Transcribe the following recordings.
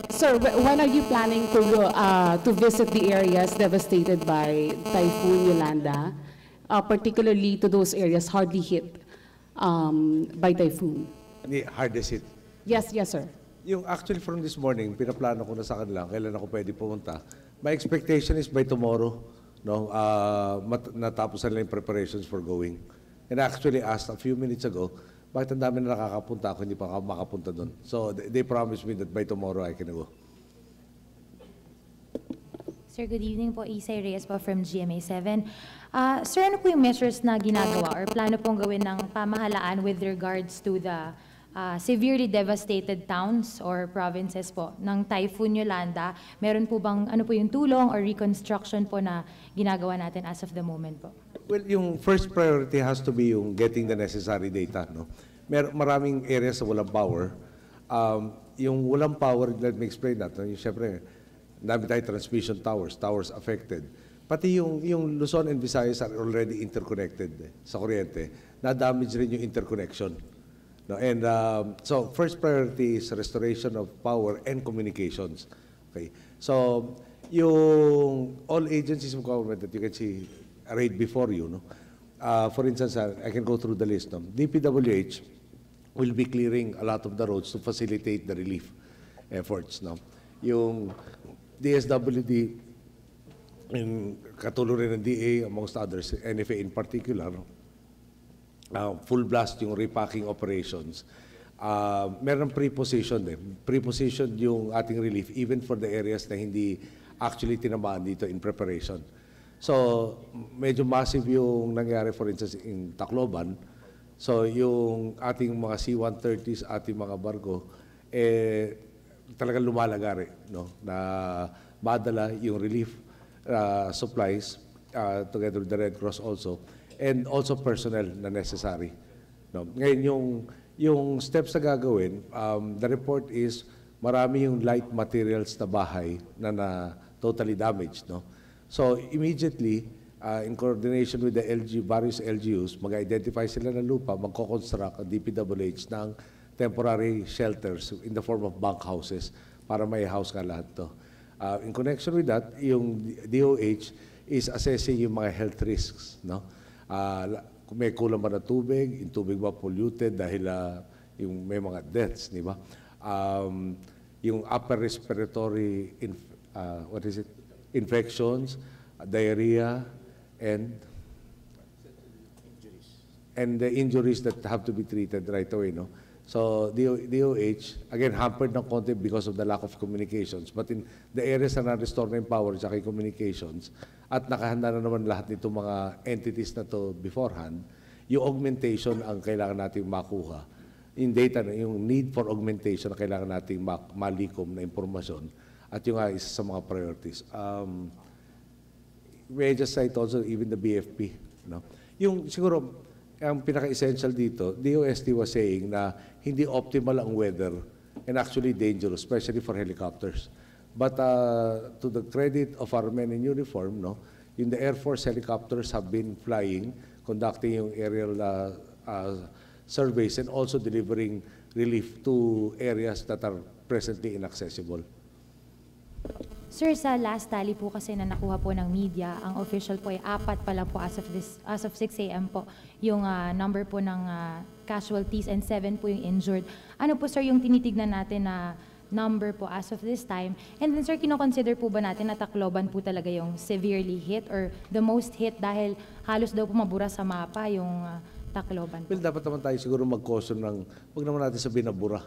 Sir, when are you planning to visit the areas devastated by Typhoon Yolanda, particularly to those areas hardly hit by typhoon? Hindi, hardest hit. Yes, yes, sir. Yung actually from this morning, pinaplano ko na sa kanila kailan ako pwede pumunta. My expectation is by tomorrow, no, natapos na nila yung preparations for going. And I actually asked a few minutes ago, bakit ang dami na nakakapunta ako, hindi pa ako makapunta doon. So they promised me that by tomorrow I can go. Sir, good evening po. Isay Reyes po from GMA7. Sir, ano po yung measures na ginagawa or plano pong gawin ng pamahalaan with regards to the severely devastated towns or provinces po ng Typhoon Yolanda? Meron po bang ano po yung tulong or reconstruction po na ginagawa natin as of the moment po? Well, yung first priority has to be yung getting the necessary data. No? Maraming areas na walang power. Yung walang power, let me explain that. No? Yung, syempre, dami tayo transmission towers affected. Pati yung Luzon and Visayas are already interconnected sa kuryente. Na-damage rin yung interconnection. No? And so, first priority is restoration of power and communications. Okay. So, yung all agencies of government that you can see arrayed before you, no? For instance, I can go through the list. No? DPWH will be clearing a lot of the roads to facilitate the relief efforts. No? Yung DSWD, yung katulong rin ng DA, amongst others, NFA in particular, full blast yung repacking operations. Meron pre-position din. Pre-position yung ating relief even for the areas na hindi actually tinamaan dito in preparation. So, medyo massive yung nangyari, for instance, in Tacloban. So, yung ating mga C-130s, ating mga barko, talagang lumalagari, no? Na madala yung relief supplies together with the Red Cross also, and also personnel na necessary. No? Ngayon, yung steps na gagawin, the report is marami yung light materials na bahay na totally damaged. No? So immediately, in coordination with the various LGUs, mag-identify sila ng lupa, magko-construct ang DPWH ng temporary shelters in the form of bunk houses para may house ka lahat to. In connection with that, yung DOH is assessing yung mga health risks. No? Kung may kulang ba na tubig, yung tubig ba polluted dahil yung may mga deaths, di ba? Yung upper respiratory infections, diarrhea, and the injuries that have to be treated right away, no? So, DOH, again, hampered ng konti because of the lack of communications. But in the areas na na-restore na yung power at communications, at nakahanda na naman lahat nitong mga entities na to beforehand, yung augmentation ang kailangan natin makuha. Yung data, yung need for augmentation na kailangan natin malikom na impormasyon, at yung isa sa mga priorities. May I just cite also even the BFP. No? Yung siguro, ang pinaka-essential dito, DOST was saying na hindi optimal ang weather and actually dangerous, especially for helicopters. But to the credit of our men in uniform, no, in the Air Force helicopters have been flying, conducting yung aerial surveys and also delivering relief to areas that are presently inaccessible. Sir, sa last tally po kasi na nakuha po ng media, ang official po ay 4 pa lang po as of 6 a.m. po yung number po ng casualties and 7 po yung injured. Ano po sir yung tinitignan natin na number po as of this time? And then sir, kino-consider po ba natin na Tacloban po talaga yung severely hit or the most hit dahil halos daw po mabura sa mapa yung Tacloban po? Well, dapat naman tayo siguro mag-caution ng, huwag naman natin sabihin na bura.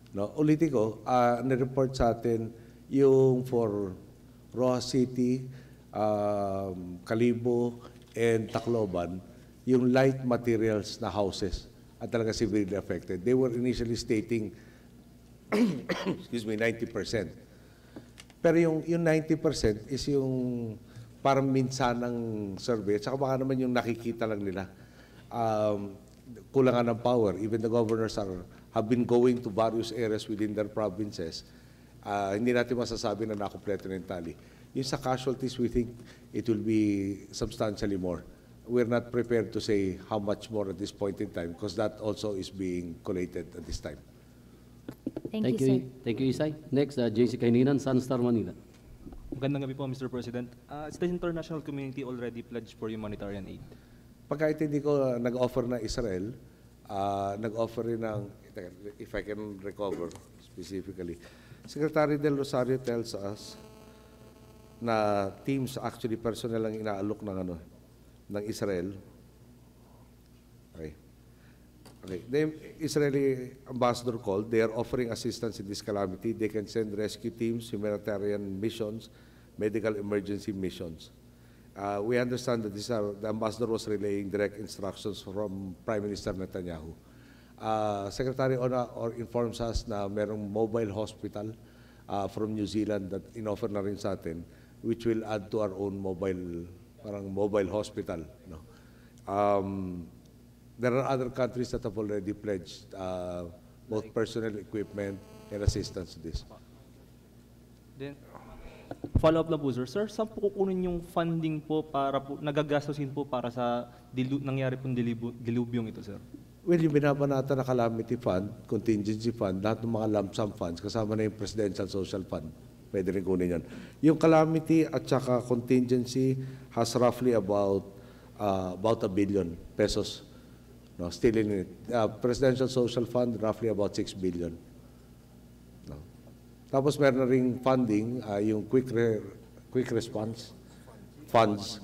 No? Ulitin ko, nireport sa atin yung for Rojas City, Kalibo, and Tacloban, yung light materials na houses at talaga severely affected. They were initially stating, excuse me, 90%. Pero yung 90% is yung parang minsanang survey. At saka baka naman yung nakikita lang nila. Kulangan ng power. Even the governors have been going to various areas within their provinces. Hindi natin masasabi na nakompleto na yung tally. Yung sa casualties, we think it will be substantially more. We're not prepared to say how much more at this point in time because that also is being collated at this time. Thank you, sir. Thank you, Isay. Next, JC Kaininan, Sunstar Manila. Magandang gabi po, Mr. President. Is the international community already pledged for humanitarian aid? Pagka hindi ko nag-offer na Israel, nag-offer rin ng, if I can recover specifically, Secretary Del Rosario tells us na teams, actually personnel ang inaalok ng Israel. Okay. Okay. The Israeli ambassador called. They are offering assistance in this calamity. They can send rescue teams, humanitarian missions, medical emergency missions. We understand that the ambassador was relaying direct instructions from Prime Minister Netanyahu. Secretary Ona informs us na merong mobile hospital from New Zealand that inoffer na rin sa atin, which will add to our own mobile hospital. No? There are other countries that have already pledged both personnel, equipment, and assistance to this. Then, follow-up na po, sir. Sir, saan po kukunin yung funding po para po, nagagastusin po para sa nangyari pong dilubyong ito, sir? Well, yung binabanata na calamity fund, contingency fund, lahat ng mga lump sum funds, kasama na yung Presidential Social Fund. Pwede rin kunin yan. Yung calamity at saka contingency has roughly about $1 billion pesos. No, still in it. Presidential Social Fund, roughly about 6 billion. No. Tapos meron na ring funding, yung quick response funds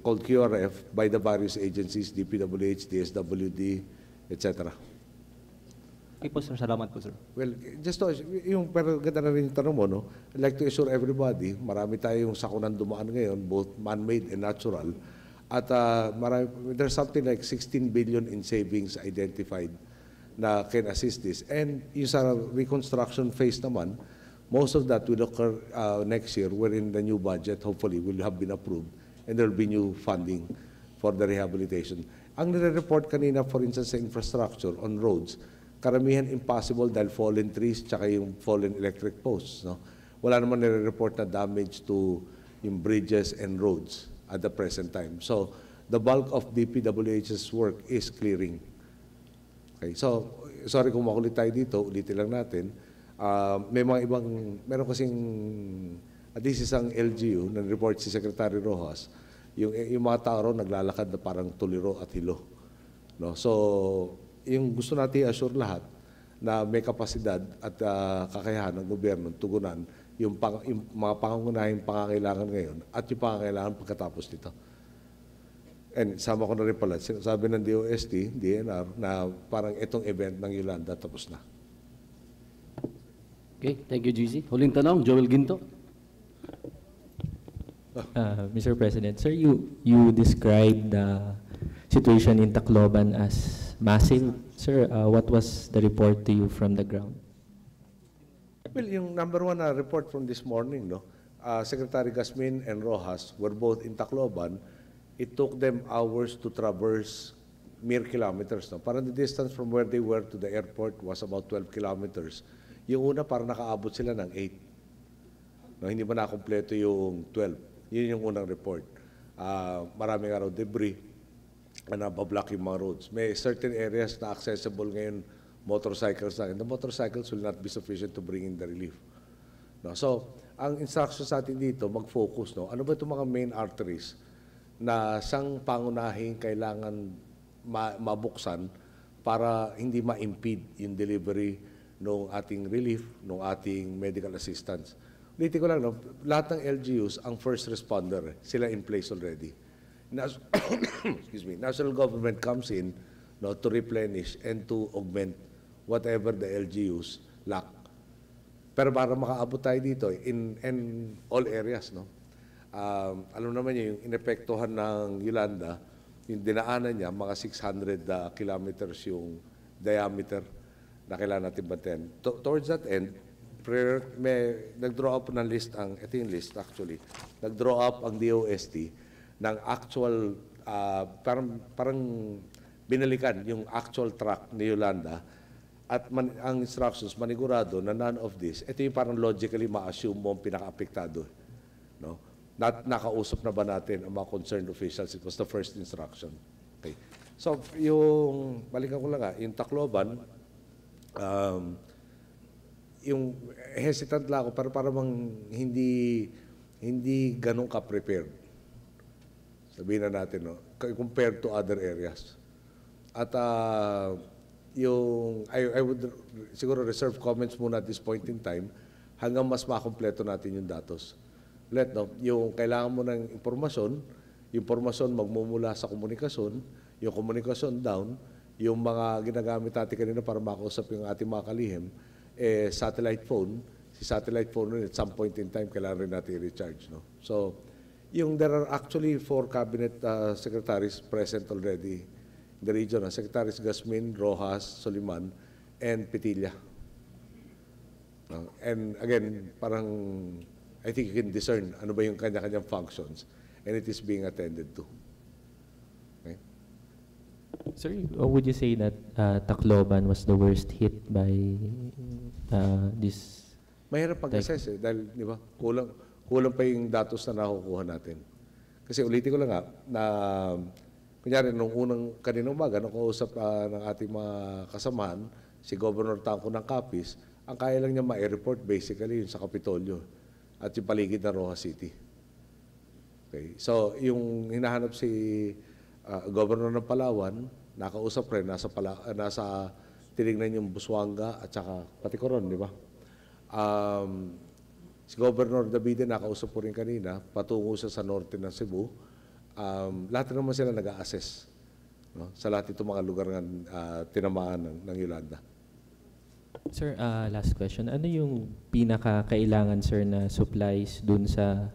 called QRF by the various agencies, DPWH, DSWD, etc. Okay po, sir. Salamat po, sir. Well, pero ganda na rin yung tanong mo, no? I'd like to assure everybody, marami tayong sakunan dumaan ngayon, both man-made and natural. At there's something like 16 billion in savings identified na can assist this. And yung sa reconstruction phase naman, most of that will occur next year, wherein the new budget hopefully will have been approved and there will be new funding for the rehabilitation. Ang nire-report kanina, for instance, sa infrastructure on roads, karamihan impossible dahil fallen trees tsaka yung fallen electric posts. No? Wala naman nire-report na damage to yung bridges and roads at the present time. So, the bulk of DPWH's work is clearing. Okay, so, sorry kung makulit tayo dito, ulitin lang natin. May mga meron kasing, at least isang LGU, na report si Secretary Rojas, yung mga tao ron naglalakad na parang tuliro at hilo. No? So, yung gusto natin i-assure lahat na may kapasidad at kakayahan ng gobyerno tugunan yung mga pangunahing pangangailangan ngayon at yung pangangailangan pagkatapos nito. And sama ko na rin pala, sabi ng DOST, DNR, na parang itong event ng Yolanda tapos na. Okay, thank you, GC. Huling tanong, Joel Ginto. Mr. President, sir, you described the situation in Tacloban as massive. Sir, what was the report to you from the ground? Well, yung number one report from this morning, no, Secretary Gasmin and Rojas were both in Tacloban. It took them hours to traverse mere kilometers. No? Parang the distance from where they were to the airport was about 12 kilometers. Yung una, parang nakaabot sila ng 8. No, hindi pa nakompleto yung 12. Yun yung unang report. Maraming araw debris na nabablock yung mga roads. May certain areas na accessible ngayon motorcycles na. And the motorcycles will not be sufficient to bring in the relief. No? So, ang instruction sa atin dito, mag-focus. No? Ano ba itong mga main arteries na siyang pangunahing kailangan mabuksan para hindi ma-impede yung delivery ng ating relief, ng ating medical assistance. Ulitin ko lang, no? Lahat ng LGUs, ang first responder, sila in place already. Excuse me, national government comes in, no, to replenish and to augment whatever the LGUs lack. Pero para makaabot tayo dito in all areas, no? Alam naman niyo yung inepektuhan ng Yolanda, yung dinaanan niya, mga 600 kilometers yung diameter na kailangan natin bantayan. Towards that end, nag-draw up ng list ito yung list actually, nag-draw up ang DOST ng actual, parang binalikan yung actual track ni Yolanda at ang instructions, manigurado na none of this, ito yung parang logically ma-assume mo ang pinaka-apektado. No? Nakausap na ba natin ang mga concerned officials? It was the first instruction. Okay. So, balikan ko lang yung Tacloban, yung hesitant lang ako para bang hindi ganun ka-prepared. Sabihin na natin, no? Compared to other areas. At I would siguro reserve comments muna at this point in time hanggang mas makompleto natin yung datos. Yung kailangan mo ng impormasyon magmumula sa komunikasyon, yung komunikasyon down, yung mga ginagamit natin kanina para makausap yung ating mga kalihim, satellite phone, si satellite phone rin at some point in time kailangan rin natin i-recharge. No? So, there are actually 4 cabinet secretaries present already in the region. Secretaries Gasmin, Rojas, Soliman, and Petilla. And again, parang I think you can discern ano ba yung kanya-kanyang functions and it is being attended to. Okay? Sir, would you say that Tacloban was the worst hit by this? Mahirap pag-assess dahil di ba, kulang pa yung datos na nakukuha natin. Kasi ulitin ko lang na kunyari nung kaninang umaga nakausap ng ating mga kasamahan si Governor Tanco ng Capiz, ang kaya lang niya ma-report basically yung sa Kapitolyo at yung paligid ng Rojas City. Okay. So, yung hinahanap si Governor ng Palawan, nakausap rin, nasa tinignan yung Busuanga at saka pati Coron, di ba? Si Governor Davide, nakausap po rin kanina, patungo siya sa norte ng Cebu. Lahat naman sila nag-a-assess, no? Sa lahat itong mga lugar ng tinamaan ng Yolanda. Sir, last question. Ano yung pinaka-kailangan, sir, na supplies dun sa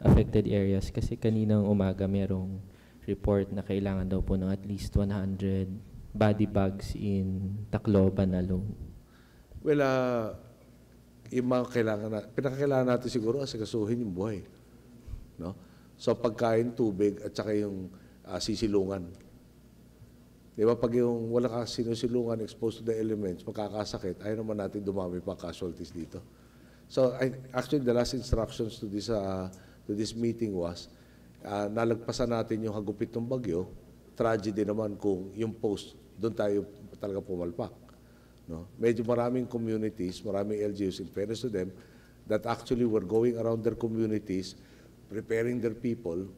affected areas? Kasi kaninang umaga merong report na kailangan daw po ng at least 100 body bags in Tacloban alone. Well, yung mga pinakakailangan natin siguro asikasuhin yung buhay. No? So pagkain, tubig, at saka yung sisilungan. Di ba, pag yung wala ka sinusilungan, exposed to the elements, makakasakit, ayaw naman natin dumami pa casualties dito. So actually, the last instructions to this meeting was, nalagpasan natin yung hagupit ng bagyo, tragedy naman kung yung post, doon tayo talaga pumalpak. No? Medyo maraming communities, maraming LGUs, in fairness to them, that actually were going around their communities, preparing their people,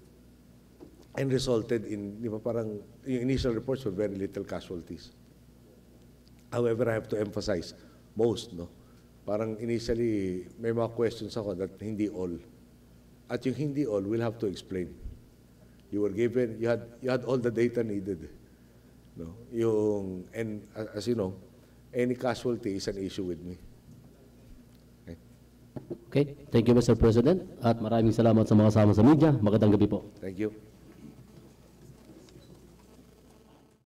and resulted in, di ba, parang, yung initial reports were very little casualties. However, I have to emphasize, most, no? Parang initially, may mga questions ako that hindi all. At yung hindi all, we'll have to explain. You were given, you had all the data needed. No? And as you know, any casualty is an issue with me. Okay, thank you, Mr. President. At maraming salamat sa mga kasama sa media. Magandang gabi po. Thank you.